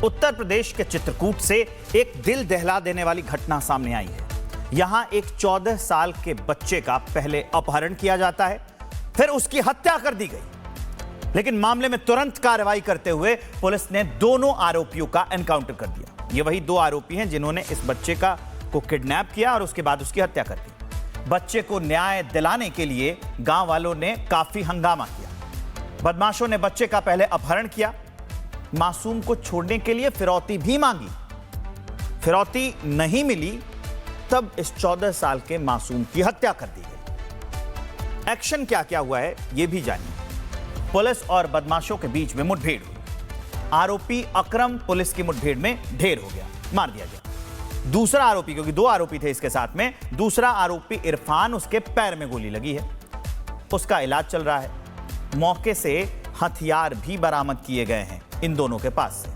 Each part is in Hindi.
उत्तर प्रदेश के चित्रकूट से एक दिल दहला देने वाली घटना सामने आई है। यहां एक 14 साल के बच्चे का पहले अपहरण किया जाता है, फिर उसकी हत्या कर दी गई। लेकिन मामले में तुरंत कार्रवाई करते हुए पुलिस ने दोनों आरोपियों का एनकाउंटर कर दिया। ये वही दो आरोपी हैं जिन्होंने इस बच्चे को किडनैप किया और उसके बाद उसकी हत्या कर दी। बच्चे को न्याय दिलाने के लिए गांव वालों ने काफी हंगामा किया। बदमाशों ने बच्चे का पहले अपहरण किया, मासूम को छोड़ने के लिए फिरौती भी मांगी। फिरौती नहीं मिली, तब इस 14 साल के मासूम की हत्या कर दी गई। एक्शन क्या क्या हुआ है यह भी जानिए। पुलिस और बदमाशों के बीच में मुठभेड़ हुई। आरोपी अकरम पुलिस की मुठभेड़ में ढेर हो गया, मार दिया गया। दूसरा आरोपी, क्योंकि दो आरोपी थे इसके साथ में, दूसरा आरोपी इरफान, उसके पैर में गोली लगी है, उसका इलाज चल रहा है। मौके से हथियार भी बरामद किए गए हैं इन दोनों के पास से।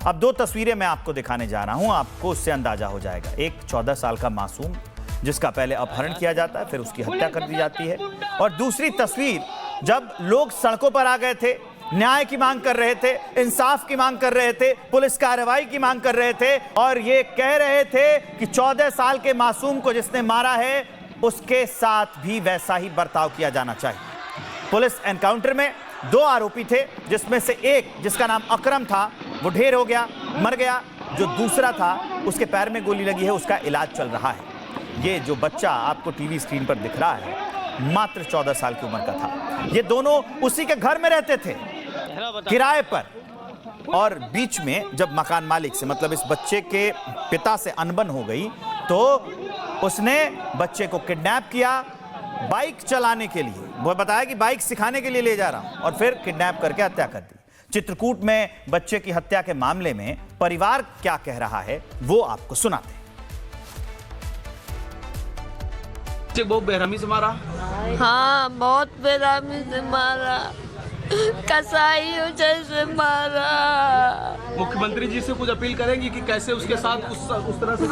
अब दो तस्वीरें मैं आपको दिखाने जा रहा हूं, आपको उससे अंदाजा हो जाएगा। एक 14 साल का मासूम जिसका पहले अपहरण किया जाता है, फिर उसकी हत्या कर दी जाती है, और दूसरी तस्वीर जब लोग सड़कों पर आ गए थे, न्याय की मांग कर रहे थे, इंसाफ की मांग कर रहे थे, पुलिस कार्रवाई की मांग कर रहे थे, और ये कह रहे थे कि 14 साल के मासूम को जिसने मारा है उसके साथ भी वैसा ही बर्ताव किया जाना चाहिए। पुलिस एनकाउंटर में दो आरोपी थे, जिसमें से एक जिसका नाम अकरम था वो ढेर हो गया, मर गया। जो दूसरा था उसके पैर में गोली लगी है, उसका इलाज चल रहा है। ये जो बच्चा आपको टीवी स्क्रीन पर दिख रहा है मात्र 14 साल की उम्र का था। ये दोनों उसी के घर में रहते थे किराए पर, और बीच में जब मकान मालिक से, मतलब इस बच्चे के पिता से अनबन हो गई तो उसने बच्चे को किडनैप किया बाइक चलाने के लिए। वो बताया कि बाइक सिखाने के लिए ले जा रहा हूं, और फिर किडनैप करके हत्या कर दी। चित्रकूट में बच्चे की हत्या के मामले में परिवार क्या कह रहा है वो आपको सुनाते हैं। बहुत बेरहमी से मारा? हाँ, बहुत बेरहमी से मारा, कसाईयों जैसे मारा। मुख्यमंत्री जी से कुछ अपील करेंगी कि कैसे उसके साथ उस तरह से?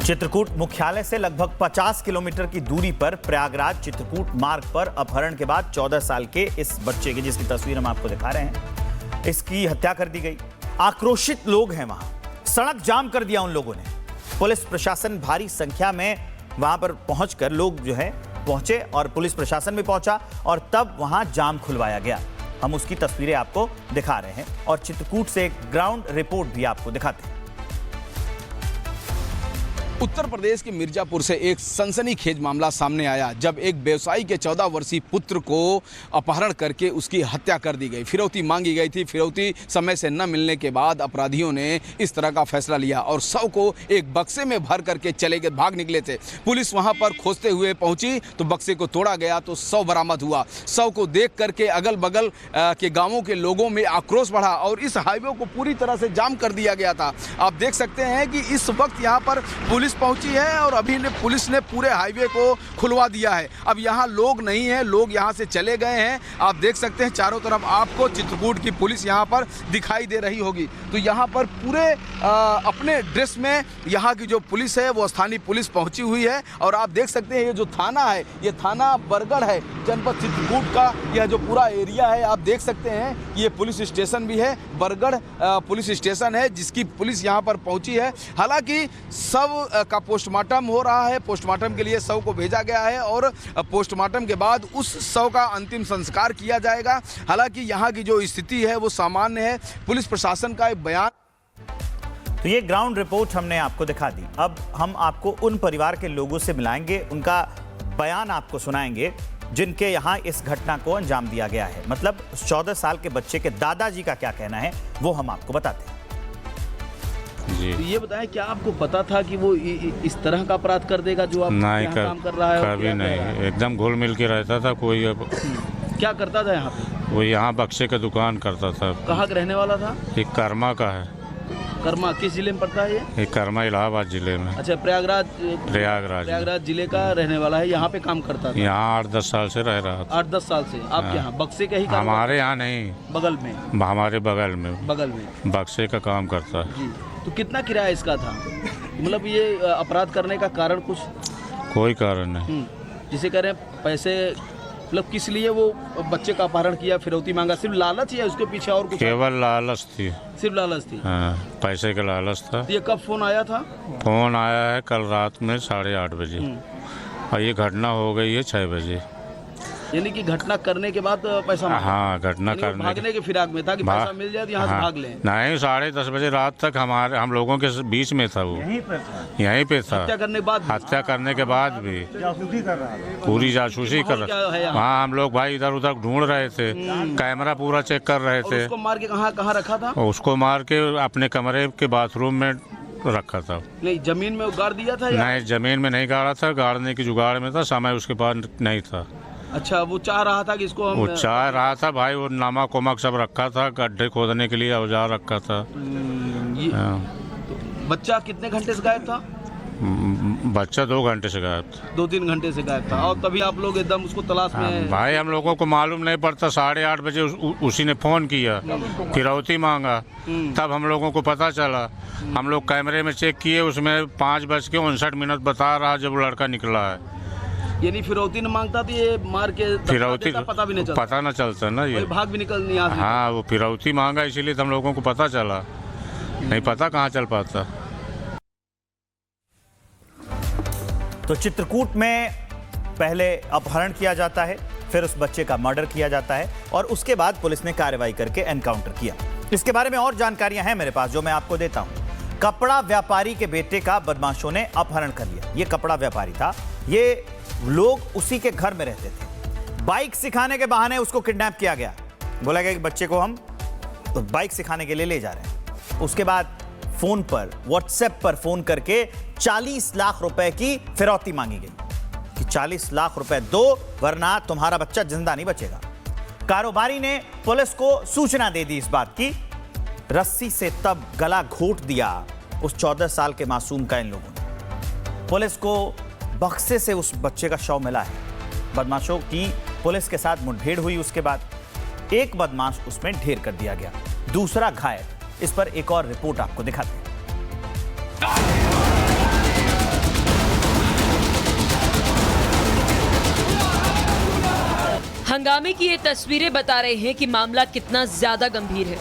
चित्रकूट मुख्यालय से लगभग 50 किलोमीटर की दूरी पर प्रयागराज चित्रकूट मार्ग पर अपहरण के बाद 14 साल के इस बच्चे की, जिसकी तस्वीर हम आपको दिखा रहे हैं, इसकी हत्या कर दी गई। आक्रोशित लोग हैं वहां, सड़क जाम कर दिया उन लोगों ने। पुलिस प्रशासन भारी संख्या में वहां पर पहुंचकर, लोग जो है पहुंचे और पुलिस प्रशासन भी पहुंचा, और तब वहां जाम खुलवाया गया। हम उसकी तस्वीरें आपको दिखा रहे हैं और चित्रकूट से एक ग्राउंड रिपोर्ट भी आपको दिखाते हैं। उत्तर प्रदेश के मिर्जापुर से एक सनसनीखेज मामला सामने आया, जब एक व्यवसायी के 14 वर्षीय पुत्र को अपहरण करके उसकी हत्या कर दी गई। फिरौती मांगी गई थी, फिरौती समय से न मिलने के बाद अपराधियों ने इस तरह का फैसला लिया और शव को एक बक्से में भर करके चले गए, भाग निकले थे। पुलिस वहां पर खोजते हुए पहुंची तो बक्से को तोड़ा गया तो शव बरामद हुआ। शव को देख करके अगल बगल के गाँवों के लोगों में आक्रोश बढ़ा और इस हाईवे को पूरी तरह से जाम कर दिया गया था। आप देख सकते हैं कि इस वक्त यहाँ पर पुलिस पहुंची है और अभी पुलिस ने पूरे हाईवे को खुलवा दिया है। अब यहाँ लोग नहीं है, लोग यहाँ से चले गए हैं। आप देख सकते हैं चारों तरफ आपको चित्रकूट की पुलिस यहाँ पर दिखाई दे रही होगी। तो यहाँ पर पूरे अपने ड्रेस में यहाँ की जो पुलिस है वो स्थानीय पुलिस पहुंची हुई है। और आप देख सकते हैं ये जो थाना है, ये थाना बरगढ़ है, जनपद चित्रकूट का यह जो पूरा एरिया है। आप देख सकते हैं ये पुलिस स्टेशन भी है, बरगढ़ पुलिस स्टेशन है, जिसकी पुलिस यहाँ पर पहुंची है। हालांकि सब का पोस्टमार्टम हो रहा है, पोस्टमार्टम के लिए शव को भेजा गया है और पोस्टमार्टम के बाद उस शव का अंतिम संस्कार किया जाएगा। हालांकि यहाँ की जो स्थिति है वो सामान्य है। पुलिस प्रशासन का एक बयान। तो ये ग्राउंड रिपोर्ट हमने आपको दिखा दी। अब हम आपको उन परिवार के लोगों से मिलाएंगे, उनका बयान आपको सुनाएंगे जिनके यहाँ इस घटना को अंजाम दिया गया है। मतलब 14 साल के बच्चे के दादाजी का क्या कहना है वो हम आपको बताते हैं। जी, तो ये बताएं, क्या आपको पता था कि वो इस तरह का अपराध कर देगा जो आप यहाँ काम कर रहा है? कभी नहीं, एकदम घुल मिल के रहता था। कोई क्या करता था यहाँ पे? वो यहाँ बक्से का दुकान करता था। कहाँ का रहने वाला था? एक कर्मा का है। कर्मा किस जिले में पड़ता है ये? एक कर्मा इलाहाबाद जिले में। अच्छा, प्रयागराज जिले का रहने वाला है। यहाँ पे काम करता था? यहाँ 8-10 साल से रह रहा था। 8-10 साल से आप यहाँ बक्से का ही? हमारे यहाँ नहीं, बगल में। हमारे बगल में बक्से का काम करता है। जी, तो कितना किराया इसका था? मतलब ये अपराध करने का कारण कुछ? कोई कारण नहीं। जिसे कह रहे हैं पैसे मतलब किस लिए वो बच्चे का अपहरण किया, फिरौती मांगा? सिर्फ लालच या उसके पीछे और कुछ? केवल लालच थी। सिर्फ लालच थी? हाँ, पैसे का लालच था। ये कब फोन आया था? फोन आया है कल रात में 8:30 बजे और ये घटना हो गई है 6 बजे। यानी कि घटना करने के बाद पैसा मांगा? हाँ, घटना यानी वो करने भागने के फिराक में था कि पैसा मिल जाए तो यहाँ से भाग लें। नहीं, 10:30 बजे रात तक हम लोगों के बीच में था वो, यहीं पे था। हत्या करने के बाद? हत्या करने के बाद भी जासूसी कर रहा था, पूरी जासूसी कर क्या है रहा। यहाँ? वहाँ हम लोग भाई इधर उधर ढूंढ रहे थे, कैमरा पूरा चेक कर रहे और थे। उसको मार के कहाँ रखा था? और उसको मार के अपने कमरे के बाथरूम में रखा था। नहीं, जमीन में गाड़ दिया था या? नहीं, जमीन में नहीं गाड़ा था, गाड़ने की जुगाड़ में था, समय उसके पास नहीं था। अच्छा, वो चाह रहा था कि इसको हम वो चाह रहा था भाई, वो नमक वमक सब रखा था, गड्ढे खोदने के लिए औजार रखा था। ये हाँ। बच्चा कितने घंटे से गायब था? बच्चा 2 घंटे से गायब था। 2-3 घंटे से गायब था और तभी आप लोग एकदम उसको तलाश में? भाई हम लोगों को मालूम नहीं पड़ता, 8:30 बजे उसी ने फ़ोन किया, फिरौती मांगा, तब हम लोगों को पता चला। हम लोग कैमरे में चेक किए, उसमें 5:59 बता रहा जब लड़का निकला है। यानी फिरौती न मांगता तो ये मार के फिरौती पता भी नहीं चलता? पता न चलता ना ये, भाग भी निकल नहीं आता? हाँ, वो फिरौती मांगा इसीलिए तो हम लोगों को पता चला, नहीं पता कहाँ चल पाता। तो चित्रकूट में पहले अपहरण किया जाता है, फिर उस बच्चे का मर्डर किया जाता है और उसके बाद पुलिस ने कार्रवाई करके एनकाउंटर किया। इसके बारे में और जानकारियां हैं मेरे पास जो मैं आपको देता हूं। कपड़ा व्यापारी के बेटे का बदमाशों ने अपहरण कर लिया। ये कपड़ा व्यापारी था, ये लोग उसी के घर में रहते थे। बाइक सिखाने के बहाने उसको किडनैप किया गया। बोला गया कि बच्चे को हम बाइक सिखाने के लिए ले जा रहे हैं। उसके बाद फोन पर, व्हाट्सएप पर फोन करके 40 लाख रुपए की फिरौती मांगी गई कि 40 लाख रुपए दो वरना तुम्हारा बच्चा जिंदा नहीं बचेगा। कारोबारी ने पुलिस को सूचना दे दी इस बात की। रस्सी से तब गला घोट दिया उस 14 साल के मासूम का इन लोगों ने। पुलिस को बक्से से उस बच्चे का शव मिला है। बदमाशों की पुलिस के साथ मुठभेड़ हुई। उसके बाद एक बदमाश उसमें ढेर कर दिया गया, दूसरा घायल। इस पर एक और रिपोर्ट आपको दिखाते हैं। हंगामे की ये तस्वीरें बता रहे हैं कि मामला कितना ज्यादा गंभीर है।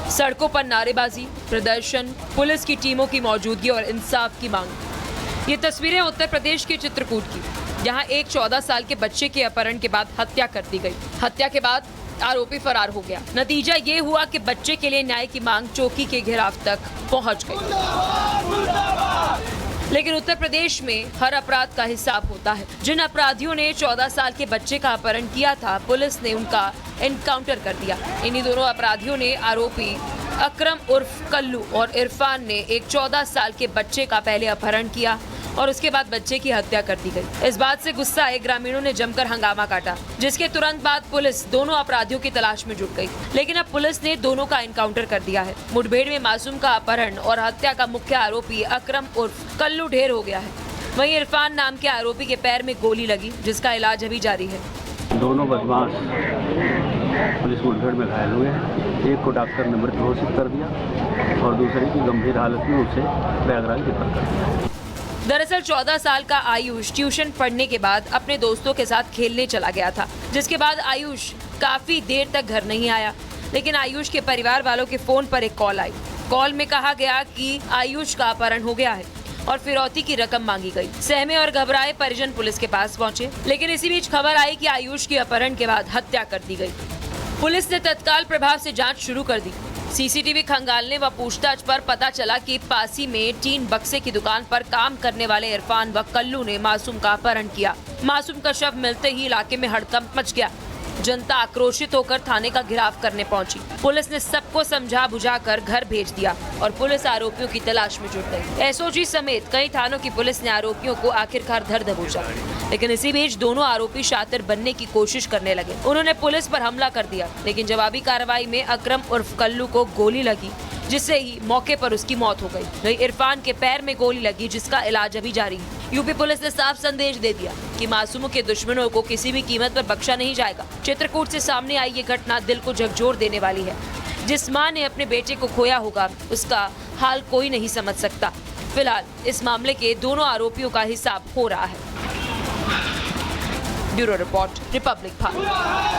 सड़कों पर नारेबाजी, प्रदर्शन, पुलिस की टीमों की मौजूदगी और इंसाफ की मांग। ये तस्वीरें उत्तर प्रदेश के चित्रकूट की, जहां एक 14 साल के बच्चे के अपहरण के बाद हत्या कर दी गई। हत्या के बाद आरोपी फरार हो गया। नतीजा ये हुआ कि बच्चे के लिए न्याय की मांग चौकी के घेराव तक पहुंच गई। लेकिन उत्तर प्रदेश में हर अपराध का हिसाब होता है। जिन अपराधियों ने 14 साल के बच्चे का अपहरण किया था, पुलिस ने उनका एनकाउंटर कर दिया। इन्हीं दोनों अपराधियों ने आरोपी अकरम उर्फ कल्लू और इरफान ने एक 14 साल के बच्चे का पहले अपहरण किया और उसके बाद बच्चे की हत्या कर दी गई। इस बात से गुस्सा आए ग्रामीणों ने जमकर हंगामा काटा, जिसके तुरंत बाद पुलिस दोनों अपराधियों की तलाश में जुट गई। लेकिन अब पुलिस ने दोनों का एनकाउंटर कर दिया है। मुठभेड़ में मासूम का अपहरण और हत्या का मुख्य आरोपी अकरम उर्फ कल्लू ढेर हो गया है। वहीं इरफान नाम के आरोपी के पैर में गोली लगी, जिसका इलाज अभी जारी है। दोनों बदमाश पुलिस मुठभेड़ में घायल हुए हैं। एक को डॉक्टर ने मृत घोषित कर दिया और दूसरे की गंभीर हालत में उसे प्रयागराज रेफर कर दिया। दरअसल 14 साल का आयुष ट्यूशन पढ़ने के बाद अपने दोस्तों के साथ खेलने चला गया था, जिसके बाद आयुष काफी देर तक घर नहीं आया। लेकिन आयुष के परिवार वालों के फोन पर एक कॉल आई। कॉल में कहा गया कि आयुष का अपहरण हो गया है और फिरौती की रकम मांगी गई। सहमे और घबराए परिजन पुलिस के पास पहुंचे, लेकिन इसी बीच खबर आई कि आयुष के अपहरण के बाद हत्या कर दी गई। पुलिस ने तत्काल प्रभाव से जांच शुरू कर दी। सीसीटीवी खंगालने व पूछताछ पर पता चला कि पासी में टीन बक्से की दुकान पर काम करने वाले इरफान व कल्लू ने मासूम का अपहरण किया। मासूम का शव मिलते ही इलाके में हड़कंप मच गया। जनता आक्रोशित होकर थाने का घेराव करने पहुंची। पुलिस ने सबको समझा बुझाकर घर भेज दिया और पुलिस आरोपियों की तलाश में जुट गई। एसओजी समेत कई थानों की पुलिस ने आरोपियों को आखिरकार धर दबोचा। लेकिन इसी बीच दोनों आरोपी शातिर बनने की कोशिश करने लगे। उन्होंने पुलिस पर हमला कर दिया, लेकिन जवाबी कार्रवाई में अकरम उर्फ कल्लू को गोली लगी, जिससे ही मौके पर उसकी मौत हो गई। वहीं इरफान के पैर में गोली लगी, जिसका इलाज अभी जारी है। यूपी पुलिस ने साफ संदेश दे दिया कि मासूमों के दुश्मनों को किसी भी कीमत पर बख्शा नहीं जाएगा। चित्रकूट से सामने आई ये घटना दिल को झकझोर देने वाली है। जिस मां ने अपने बेटे को खोया होगा, उसका हाल कोई नहीं समझ सकता। फिलहाल इस मामले के दोनों आरोपियों का हिसाब हो रहा है। Bureau report, Republic Bharat.